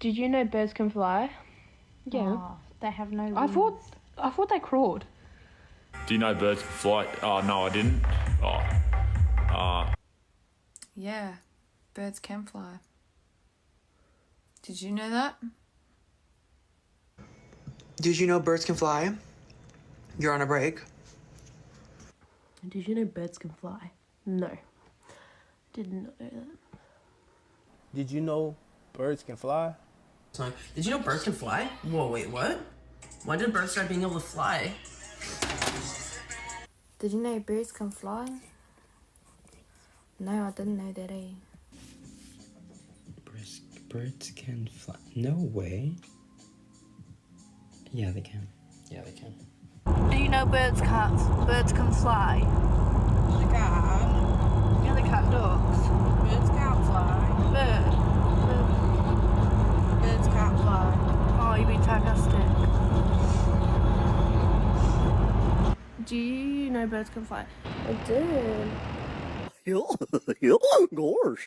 Did you know birds can fly? Yeah. Oh, they have no I wings. thought they crawled. Do you know birds can fly? Oh, no, I didn't. Yeah, birds can fly. Did you know that? Did you know birds can fly? You're on a break. Did you know birds can fly? No. Did not know that. Did you know birds can fly? So, did you know birds can fly? Whoa, wait, what? When did birds start being able to fly? Did you know birds can fly? No, I didn't know that either. Birds can fly. No way. Yeah, they can. Yeah, they can. Do you know birds can fly? They can. Yeah, they can. Ducks. Birds can't fly. Birds can't fly. Oh, you're being sarcastic. Do you know birds can fly? I did. Gosh.